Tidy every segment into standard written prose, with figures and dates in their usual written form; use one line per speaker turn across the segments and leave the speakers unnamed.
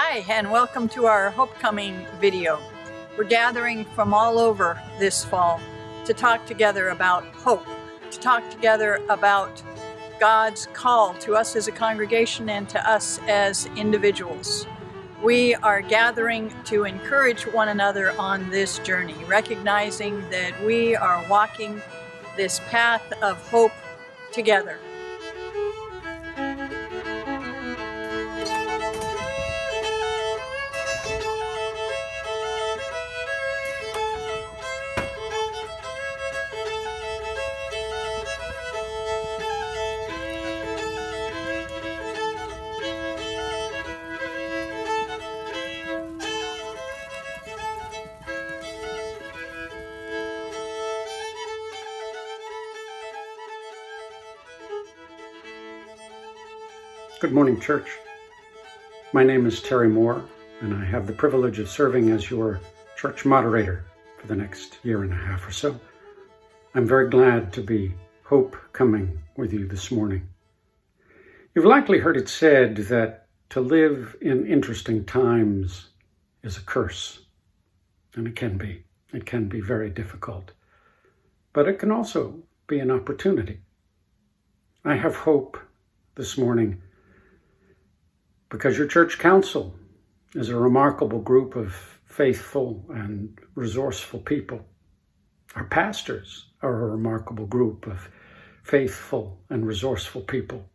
Hi, and welcome to our HopeComing video. We're gathering from all over this fall to talk together about hope, to talk together about God's call to us as a congregation and to us as individuals. We are gathering to encourage one another on this journey, recognizing that we are walking this path of hope together.
Good morning, church. My name is Terry Moore, and I have the privilege of serving as your church moderator for the next year and a half or so. I'm very glad to be HopeComing with you this morning. You've likely heard it said that to live in interesting times is a curse, and it can be. It can be very difficult, but it can also be an opportunity. I have hope this morning because your church council is a remarkable group of faithful and resourceful people. Our pastors are a remarkable group of faithful and resourceful people.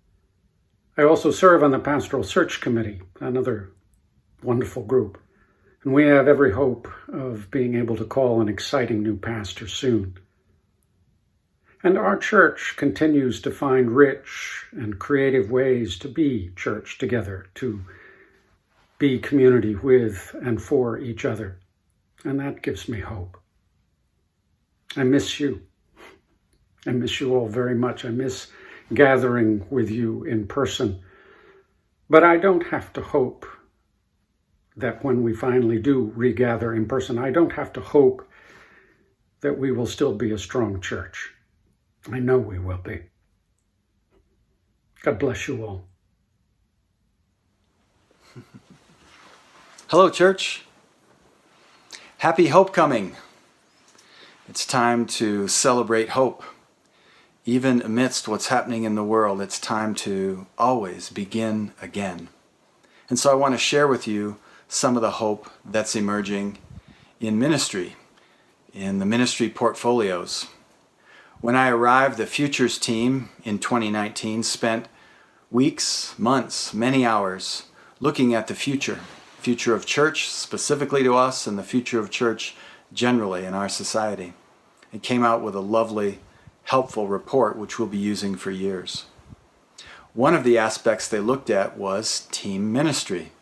I also serve on the Pastoral Search Committee, another wonderful group, and we have every hope of being able to call an exciting new pastor soon. And our church continues to find rich and creative ways to be church together, to be community with and for each other. And that gives me hope. I miss you. I miss you all very much. I miss gathering with you in person. But I don't have to hope that when we finally do regather in person, I don't have to hope that we will still be a strong church. I know we will be. God bless you all.
Hello, church. Happy HopeComing. It's time to celebrate hope. Even amidst what's happening in the world, it's time to always begin again. And so I want to share with you some of the hope that's emerging in ministry, in the ministry portfolios. When I arrived, the Futures team in 2019 spent weeks, months, many hours looking at the future of church specifically to us and the future of church generally in our society. It came out with a lovely, helpful report which we'll be using for years. One of the aspects they looked at was team ministry,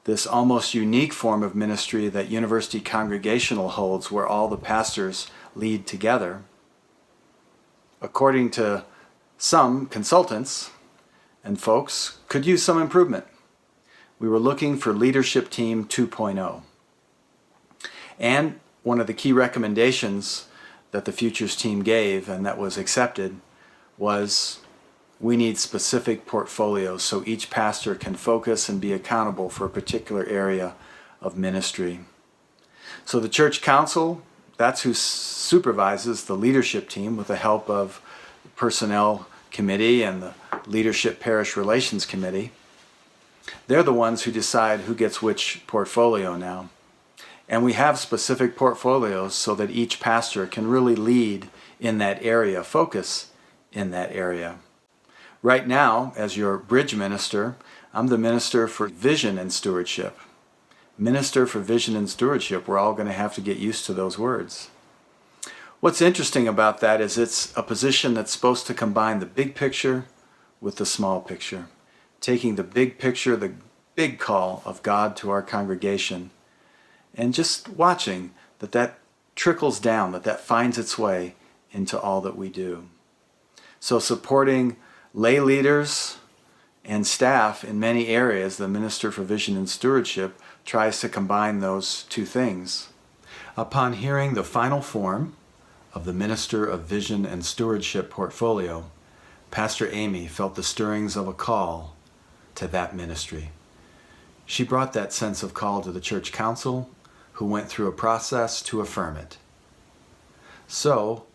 this almost unique form of ministry that University Congregational holds where all the pastors lead together. According to some consultants and folks, could use some improvement. We were looking for Leadership Team 2.0. And one of the key recommendations that the Futures team gave and that was accepted was we need specific portfolios so each pastor can focus and be accountable for a particular area of ministry. So the church council, that's who supervises the leadership team with the help of the personnel committee and the leadership parish relations committee. They're the ones who decide who gets which portfolio now. And we have specific portfolios so that each pastor can really lead in that area, focus in that area. Right now, as your bridge minister, I'm the minister for vision and stewardship. Minister for Vision and Stewardship. We're all going to have to get used to those words. What's interesting about that is it's a position that's supposed to combine the big picture with the small picture, taking the big picture, the big call of God to our congregation, and just watching that trickles down, that finds its way into all that we do. So supporting lay leaders and staff in many areas, the Minister for Vision and Stewardship tries to combine those two things. Upon hearing the final form of the Minister of Vision and Stewardship portfolio, Pastor Amy felt the stirrings of a call to that ministry. She brought that sense of call to the church council, who went through a process to affirm it. So,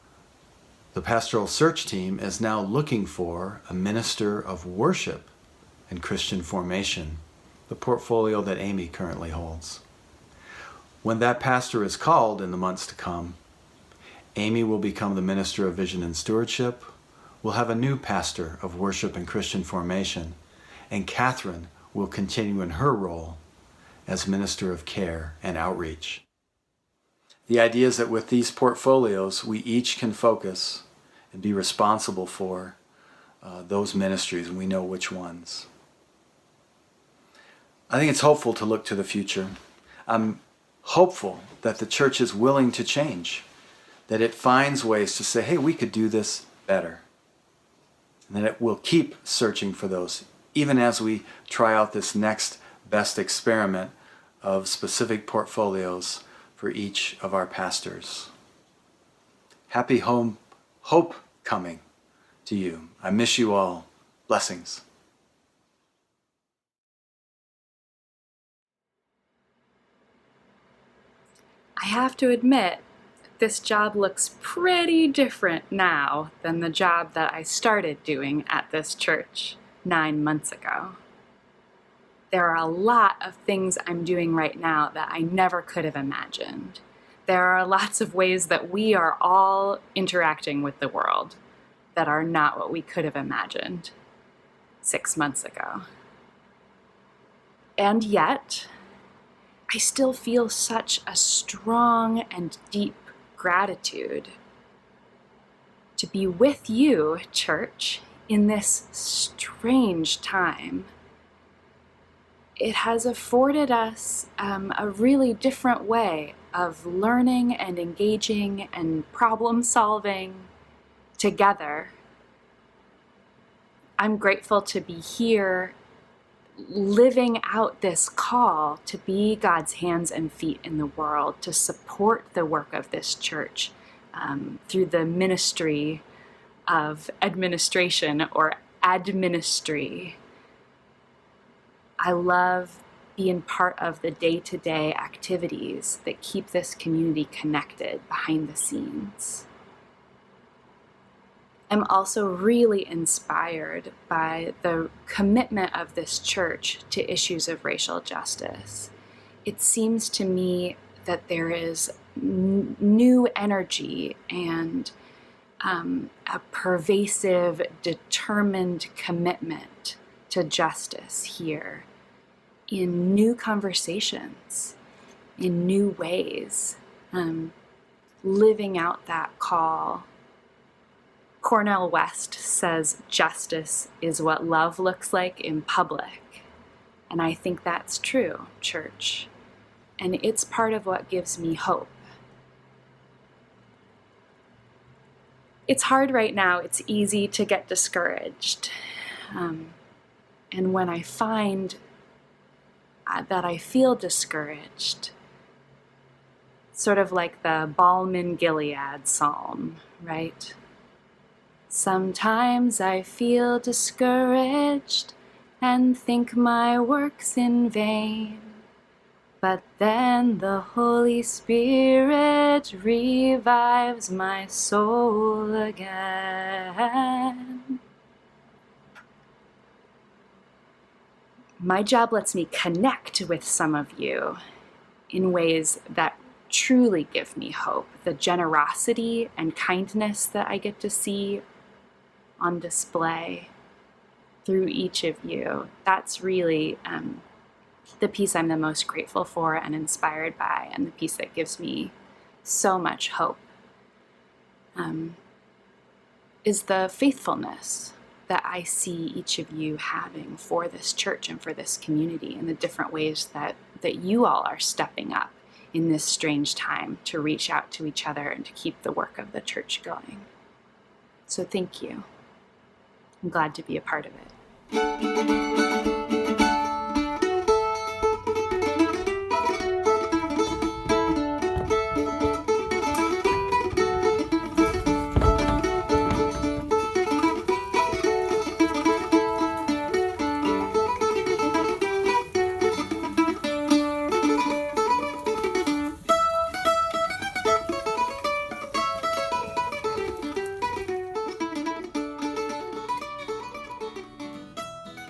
the pastoral search team is now looking for a minister of worship and Christian formation, the portfolio that Amy currently holds. When that pastor is called in the months to come, Amy will become the minister of vision and stewardship. We'll have a new pastor of worship and Christian formation, and Catherine will continue in her role as minister of care and outreach. The idea is that with these portfolios, we each can focus and be responsible for those ministries, and we know which ones. I think it's hopeful to look to the future. I'm hopeful that the church is willing to change, that it finds ways to say, hey, we could do this better. And that it will keep searching for those, even as we try out this next best experiment of specific portfolios for each of our pastors. Happy HopeComing to you. I miss you all. Blessings.
I have to admit, this job looks pretty different now than the job that I started doing at this church 9 months ago. There are a lot of things I'm doing right now that I never could have imagined. There are lots of ways that we are all interacting with the world that are not what we could have imagined 6 months ago. And yet, I still feel such a strong and deep gratitude to be with you, church, in this strange time. It has afforded us a really different way of learning and engaging and problem solving together. I'm grateful to be here living out this call to be God's hands and feet in the world, to support the work of this church through the ministry of administration or administry. I love being part of the day-to-day activities that keep this community connected behind the scenes. I'm also really inspired by the commitment of this church to issues of racial justice. It seems to me that there is new energy and a pervasive, determined commitment to justice here in new conversations, in new ways, living out that call. Cornel West says justice is what love looks like in public. And I think that's true, church. And it's part of what gives me hope. It's hard right now. It's easy to get discouraged. And when I find that I feel discouraged, sort of like the Balm Gilead psalm, right? Sometimes I feel discouraged and think my work's in vain, but then the Holy Spirit revives my soul again. My job lets me connect with some of you in ways that truly give me hope. The generosity and kindness that I get to see on display through each of you, that's really the piece I'm the most grateful for and inspired by, and the piece that gives me so much hope, is the faithfulness that I see each of you having for this church and for this community, and the different ways that you all are stepping up in this strange time to reach out to each other and to keep the work of the church going. So thank you. I'm glad to be a part of it.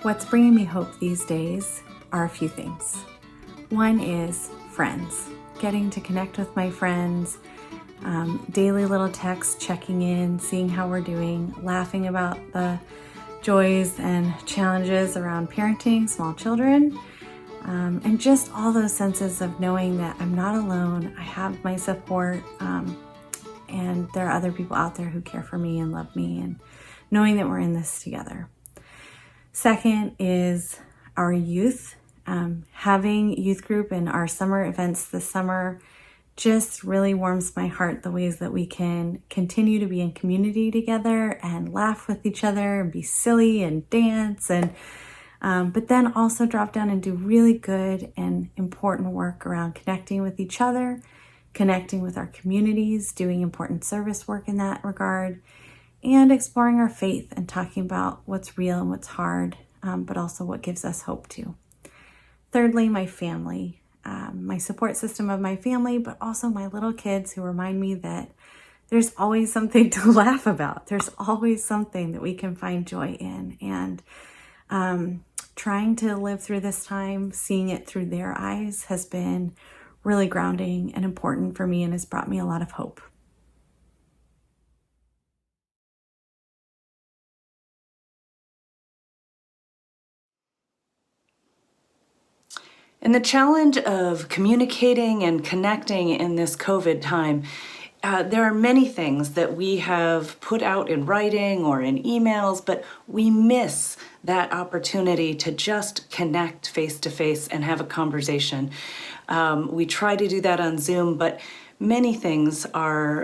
What's bringing me hope these days are a few things. One is friends, getting to connect with my friends, daily little texts, checking in, seeing how we're doing, laughing about the joys and challenges around parenting small children, and just all those senses of knowing that I'm not alone, I have my support, and there are other people out there who care for me and love me, and knowing that we're in this together. Second is our youth. Having youth group and our summer events this summer just really warms my heart, the ways that we can continue to be in community together and laugh with each other and be silly and dance, and but then also drop down and do really good and important work around connecting with each other, connecting with our communities, doing important service work in that regard, and exploring our faith and talking about what's real and what's hard, but also what gives us hope too. Thirdly, my family, my support system of my family, but also my little kids who remind me that there's always something to laugh about. There's always something that we can find joy in. And trying to live through this time, seeing it through their eyes, has been really grounding and important for me and has brought me a lot of hope.
And the challenge of communicating and connecting in this COVID time, there are many things that we have put out in writing or in emails, but we miss that opportunity to just connect face to face and have a conversation. We try to do that on Zoom, but many things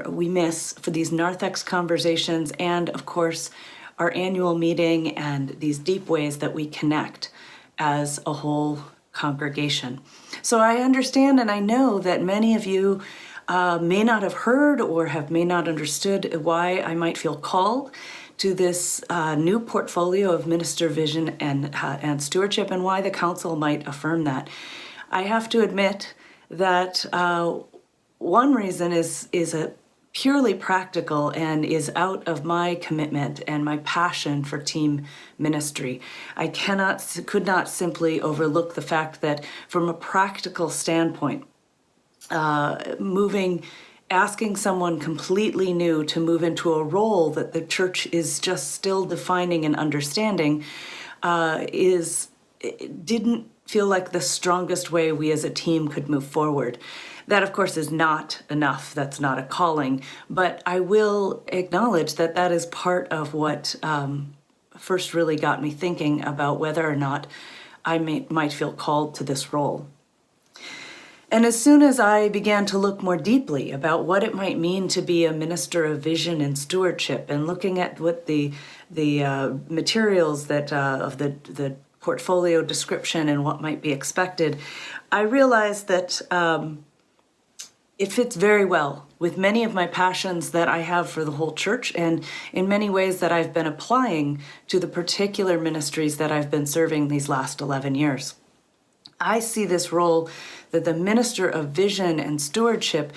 we miss for these narthex conversations, and of course, our annual meeting and these deep ways that we connect as a whole congregation. So I understand and I know that many of you may not have heard or may not understood why I might feel called to this new portfolio of minister vision and stewardship, and why the council might affirm that. I have to admit that one reason is a purely practical and is out of my commitment and my passion for team ministry. I could not simply overlook the fact that from a practical standpoint, asking someone completely new to move into a role that the church is just still defining and understanding didn't feel like the strongest way we as a team could move forward. That, of course, is not enough. That's not a calling. But I will acknowledge that that is part of what first really got me thinking about whether or not I might feel called to this role. And as soon as I began to look more deeply about what it might mean to be a minister of vision and stewardship, and looking at what the materials that of the portfolio description and what might be expected, I realized that it fits very well with many of my passions that I have for the whole church, and in many ways that I've been applying to the particular ministries that I've been serving these last 11 years. I see this role that the minister of vision and stewardship,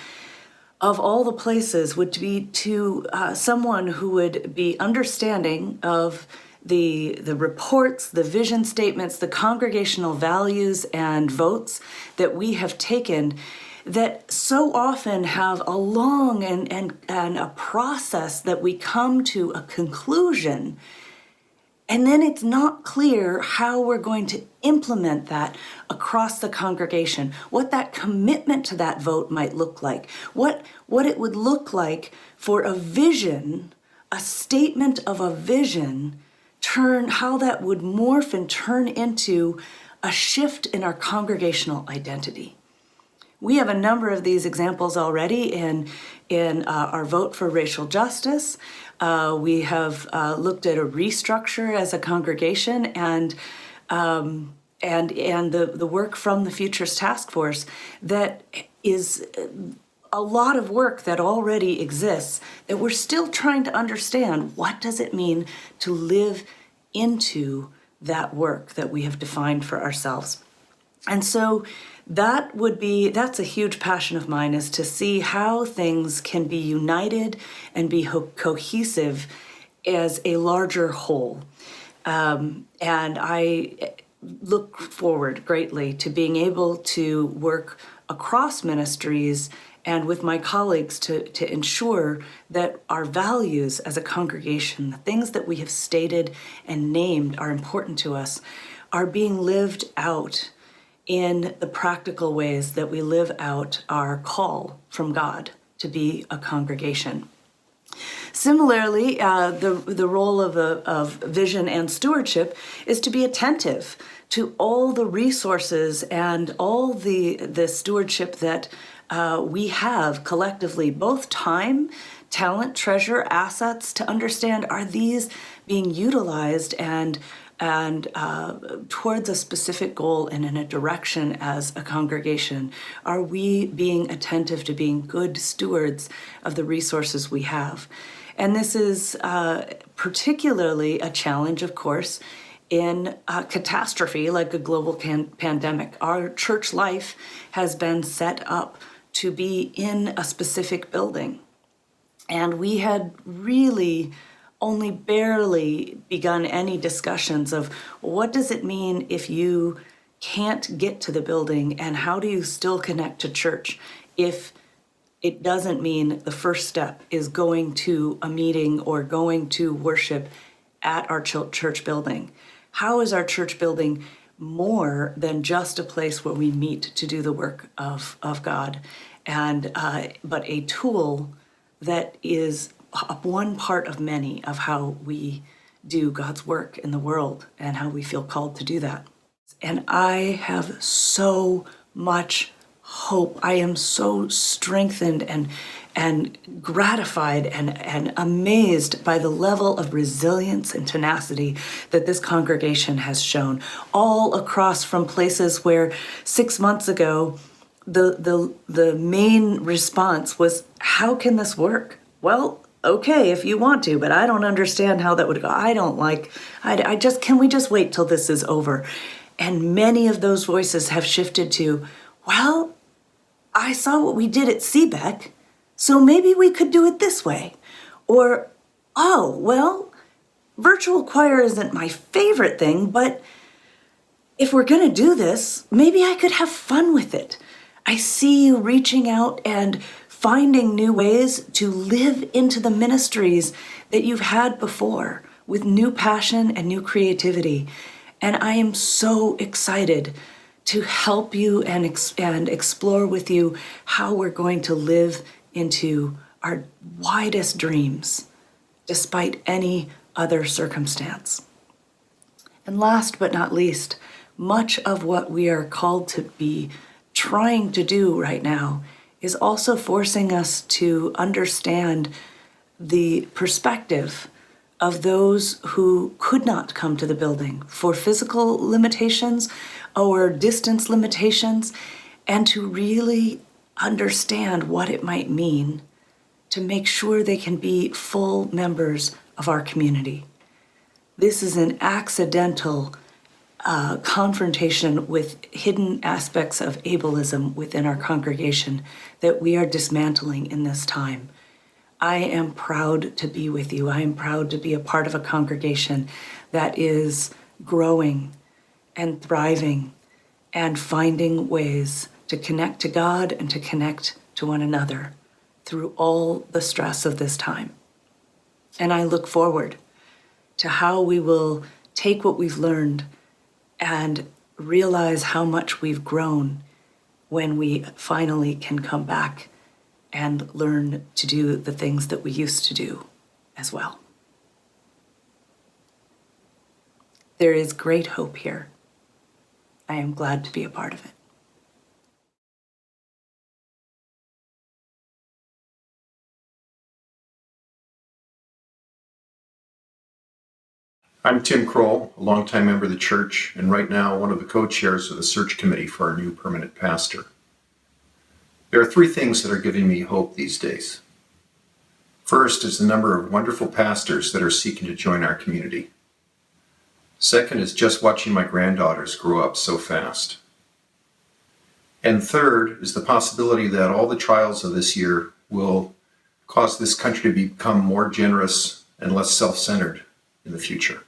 of all the places, would be to someone who would be understanding of the reports, the vision statements, the congregational values and votes that we have taken, that so often have a long and a process that we come to a conclusion, and then it's not clear how we're going to implement that across the congregation, what that commitment to that vote might look like, what it would look like for a vision, a statement of a vision, how that would morph and turn into a shift in our congregational identity. We have a number of these examples already in our vote for racial justice. We have looked at a restructure as a congregation, and the work from the Futures Task Force that is a lot of work that already exists that we're still trying to understand. What does it mean to live into that work that we have defined for ourselves? And so that's a huge passion of mine, is to see how things can be united and be cohesive as a larger whole. And I look forward greatly to being able to work across ministries and with my colleagues to ensure that our values as a congregation, the things that we have stated and named are important to us, are being lived out in the practical ways that we live out our call from God to be a congregation. Similarly, the role of vision and stewardship is to be attentive to all the resources and all the stewardship that we have collectively, both time, talent, treasure, assets, to understand, are these being utilized and towards a specific goal and in a direction as a congregation? Are we being attentive to being good stewards of the resources we have? And this is particularly a challenge, of course, in a catastrophe like a global pandemic. Our church life has been set up to be in a specific building. And we had really only barely begun any discussions of what does it mean if you can't get to the building, and how do you still connect to church if it doesn't mean the first step is going to a meeting or going to worship at our church building? How is our church building more than just a place where we meet to do the work of God, and but a tool that is one part of many of how we do God's work in the world and how we feel called to do that. And I have so much hope. I am so strengthened and gratified and amazed by the level of resilience and tenacity that this congregation has shown, all across from places where 6 months ago the main response was, how can this work? Well, okay, if you want to, but I don't understand how that would go. Can we just wait till this is over? And many of those voices have shifted to, well, I saw what we did at CBEC, so maybe we could do it this way. Or, oh, well, virtual choir isn't my favorite thing, but if we're going to do this, maybe I could have fun with it. I see you reaching out and finding new ways to live into the ministries that you've had before with new passion and new creativity. And I am so excited to help you and explore with you how we're going to live into our widest dreams, despite any other circumstance. And last but not least, much of what we are called to be trying to do right now is also forcing us to understand the perspective of those who could not come to the building for physical limitations or distance limitations, and to really understand what it might mean to make sure they can be full members of our community. This is an accidental confrontation with hidden aspects of ableism within our congregation that we are dismantling in this time. I am proud to be with you. I am proud to be a part of a congregation that is growing and thriving and finding ways to connect to God and to connect to one another through all the stress of this time. And I look forward to how we will take what we've learned and realize how much we've grown when we finally can come back and learn to do the things that we used to do as well. There is great hope here. I am glad to be a part of it.
I'm Tim Kroll, a longtime member of the church, and right now one of the co-chairs of the search committee for our new permanent pastor. There are three things that are giving me hope these days. First is the number of wonderful pastors that are seeking to join our community. Second is just watching my granddaughters grow up so fast. And third is the possibility that all the trials of this year will cause this country to become more generous and less self-centered in the future.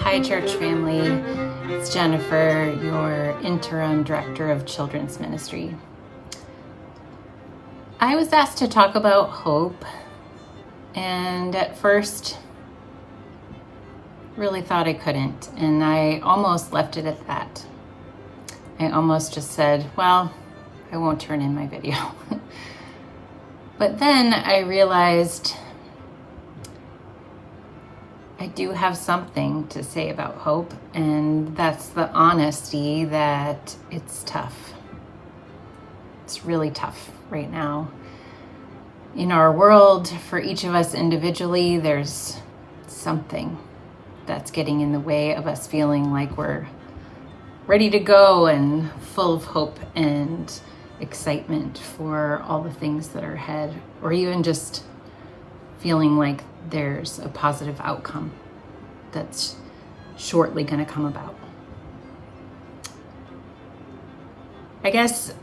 Hi, church family. It's Jennifer, your interim director of children's ministry. I was asked to talk about hope, and at first really thought I couldn't, and I almost left it at that. I almost just said, well, I won't turn in my video. But then I realized I do have something to say about hope, and that's the honesty that it's tough. It's really tough right now. In our world, for each of us individually, there's something that's getting in the way of us feeling like we're ready to go and full of hope and excitement for all the things that are ahead, or even just feeling like there's a positive outcome that's shortly going to come about. I guess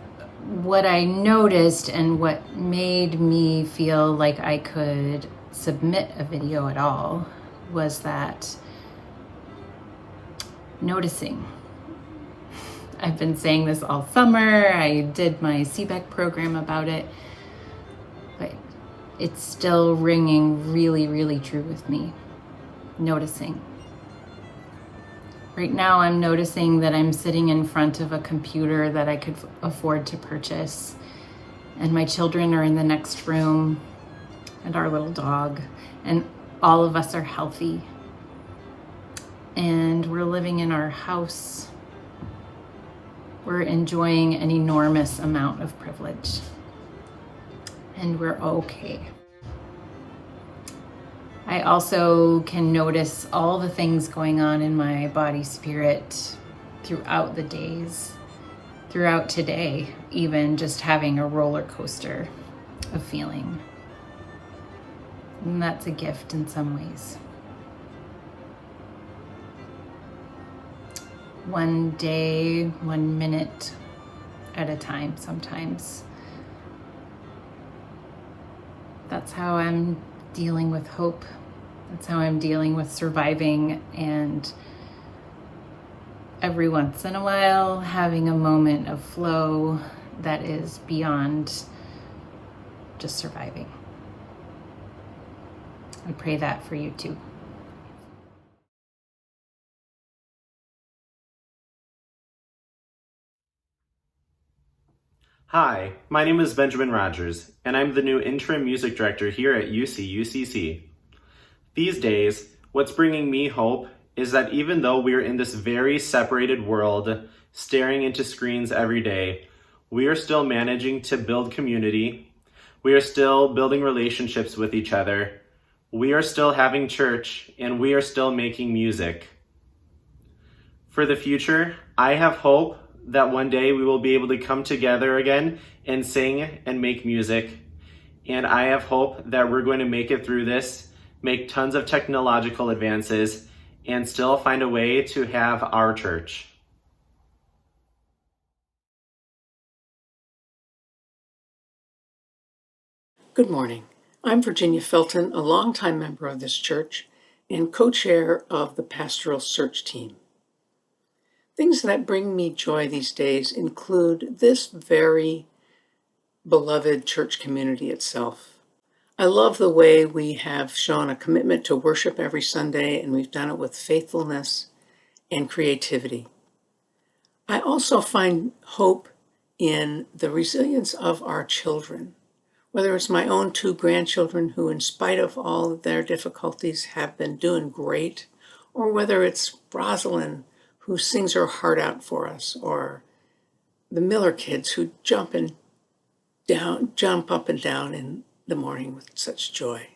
what I noticed and what made me feel like I could submit a video at all was that noticing. I've been saying this all summer. I did my CBEC program about it, but it's still ringing really, really true with me. Noticing. Right now I'm noticing that I'm sitting in front of a computer that I could afford to purchase, and my children are in the next room, and our little dog, and all of us are healthy, and we're living in our house. We're enjoying an enormous amount of privilege, and we're okay. I also can notice all the things going on in my body spirit throughout the days, throughout today, even just having a roller coaster of feeling. And that's a gift in some ways. One day, 1 minute at a time sometimes. That's how I'm dealing with hope. That's how I'm dealing with surviving, and every once in a while having a moment of flow that is beyond just surviving. I pray that for you too.
Hi, my name is Benjamin Rogers, and I'm the new interim music director here at UCUCC. These days, what's bringing me hope is that even though we're in this very separated world, staring into screens every day, we are still managing to build community. We are still building relationships with each other. We are still having church, and we are still making music. For the future, I have hope that one day we will be able to come together again and sing and make music. And I have hope that we're going to make it through this, make tons of technological advances, and still find a way to have our church.
Good morning. I'm Virginia Felton, a longtime member of this church and co-chair of the pastoral search team. Things that bring me joy these days include this very beloved church community itself. I love the way we have shown a commitment to worship every Sunday, and we've done it with faithfulness and creativity. I also find hope in the resilience of our children, whether it's my own 2 grandchildren who, in spite of all of their difficulties, have been doing great, or whether it's Rosalind, who sings her heart out for us, or the Miller kids who jump up and down in the morning with such joy.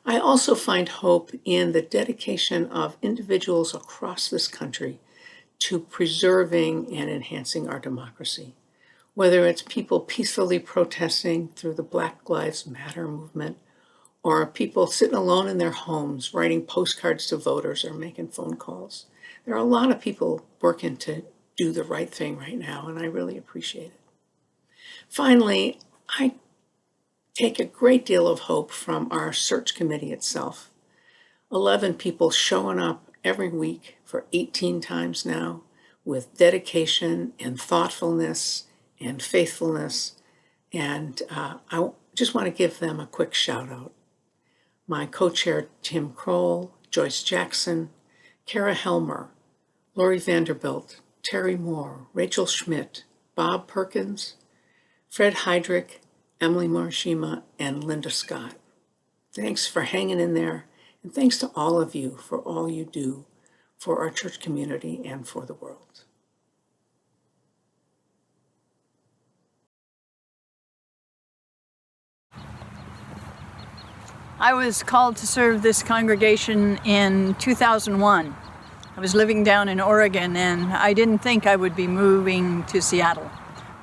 I also find hope in the dedication of individuals across this country to preserving and enhancing our democracy, whether it's people peacefully protesting through the Black Lives Matter movement, or people sitting alone in their homes writing postcards to voters or making phone calls. There are a lot of people working to do the right thing right now, and I really appreciate it. Finally, I take a great deal of hope from our search committee itself. 11 people showing up every week for 18 times now with dedication and thoughtfulness and faithfulness. And I just want to give them a quick shout out. My co-chair, Tim Kroll, Joyce Jackson, Kara Helmer, Lori Vanderbilt, Terry Moore, Rachel Schmidt, Bob Perkins, Fred Heydrich, Emily Marshima, and Linda Scott. Thanks for hanging in there, and thanks to all of you for all you do for our church community and for the world.
I was called to serve this congregation in 2001. I was living down in Oregon, and I didn't think I would be moving to Seattle.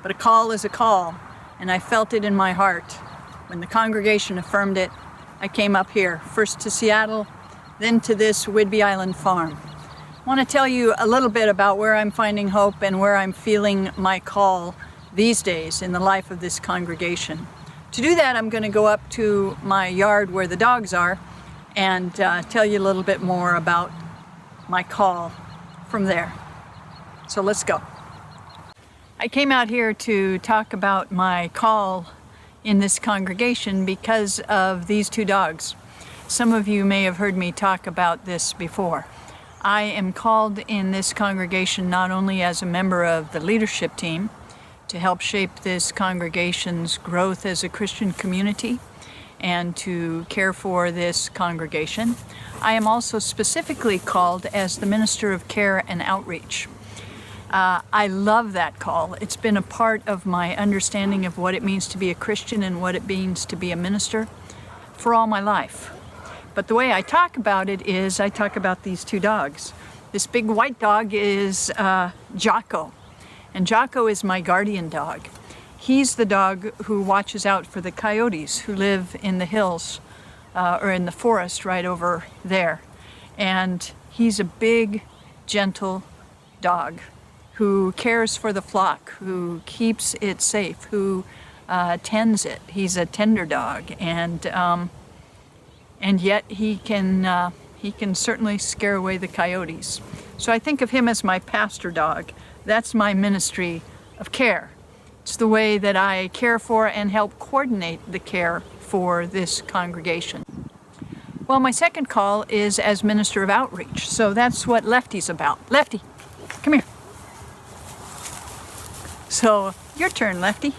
But a call is a call, and I felt it in my heart. When the congregation affirmed it, I came up here, first to Seattle, then to this Whidbey Island farm. I want to tell you a little bit about where I'm finding hope and where I'm feeling my call these days in the life of this congregation. To do that, I'm going to go up to my yard where the dogs are and tell you a little bit more about my call from there. So let's go. I came out here to talk about my call in this congregation because of these two dogs. Some of you may have heard me talk about this before. I am called in this congregation not only as a member of the leadership team to help shape this congregation's growth as a Christian community and to care for this congregation, I am also specifically called as the Minister of Care and Outreach. I love that call. It's been a part of my understanding of what it means to be a Christian and what it means to be a minister for all my life. But the way I talk about it is I talk about these two dogs. This big white dog is Jocko, and Jocko is my guardian dog. He's the dog who watches out for the coyotes who live in the hills or in the forest right over there. And he's a big, gentle dog who cares for the flock, who keeps it safe, who tends it. He's a tender dog, and yet he can certainly scare away the coyotes. So I think of him as my pastor dog. That's my ministry of care. It's the way that I care for and help coordinate the care for this congregation. Well, my second call is as Minister of Outreach. So that's what Lefty's about. Lefty, come here. So your turn, Lefty.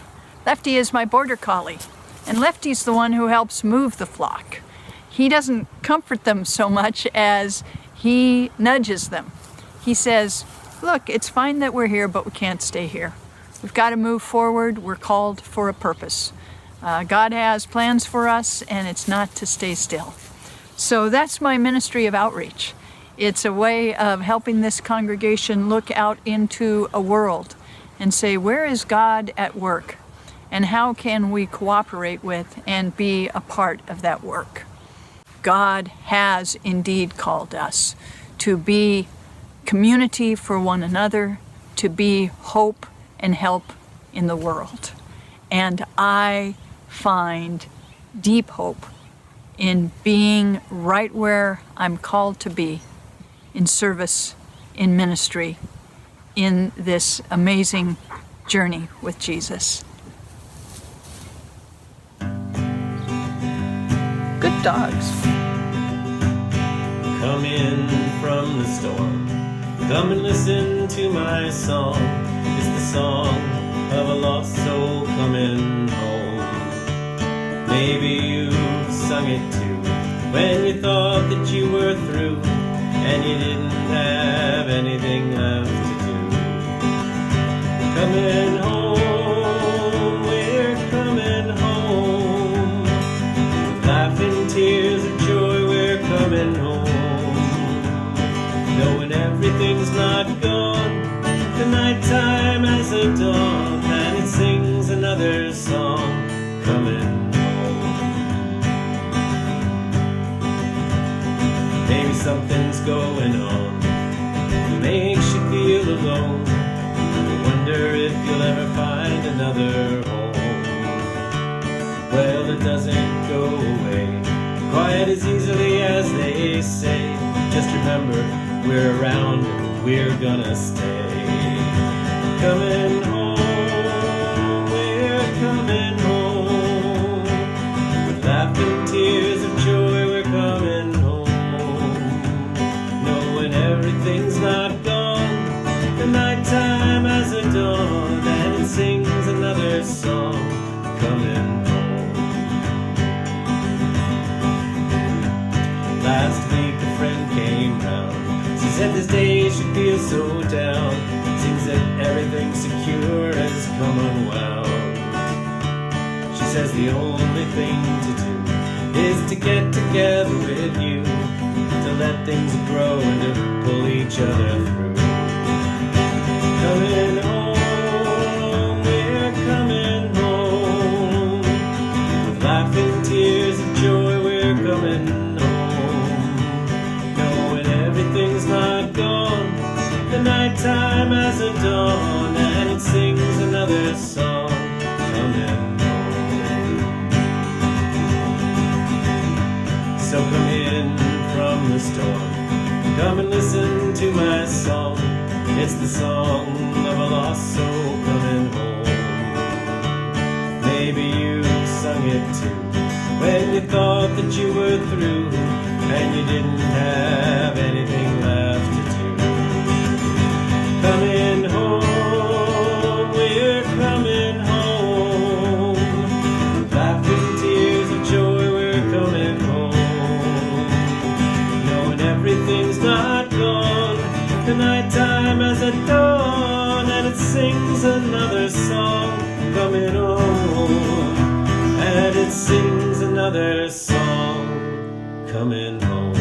Lefty is my border collie, and Lefty's the one who helps move the flock. He doesn't comfort them so much as he nudges them. He says, look, it's fine that we're here, but we can't stay here. We've got to move forward. We're called for a purpose. God has plans for us, and it's not to stay still. So that's my ministry of outreach. It's a way of helping this congregation look out into a world and say, where is God at work? And how can we cooperate with and be a part of that work? God has indeed called us to be community for one another, to be hope and help in the world. And I find deep hope in being right where I'm called to be, in service, in ministry, in this amazing journey with Jesus. Good dogs.
Come in from the storm, come and listen to my song. It's the song of a lost soul coming home. Maybe you've sung it too, when you thought that you were through, and you didn't have anything left to do. Coming home, we're coming home. With laughing tears of joy, we're coming home. Knowing everything's not gone, the nighttime has a dawn, and it sings another song, coming home. Maybe something's going on that makes you feel alone. You wonder if you'll ever find another home. Well, it doesn't go away quite as easily as they say. Just remember, we're around, we're gonna stay. Coming home, we're coming home. With laughing tears of joy, we're coming home. Knowing everything's not gone, the nighttime has a dawn, and it sings another song. Coming home. Last week a friend came round. She said this day she feels so down. Seems that everything secure has come unwound. She says the only thing to do is to get together with you, to let things grow and to pull each other through. Coming home, we're coming home. With laughing tears of joy, we're coming home. Knowing everything's not gone, the nighttime has a dawn, and it sings another song. Coming home. So come in from the storm, come and listen to my song. It's the song of a lost soul coming home. Maybe you sung it too, when you thought that you were through, and you didn't have anything left to do. Coming home, we're coming home. Laughing tears of joy, we're coming home. Knowing everything's not gone, the nighttime has a dawn, and it sings another song. Coming home, and it sings another song. Coming home.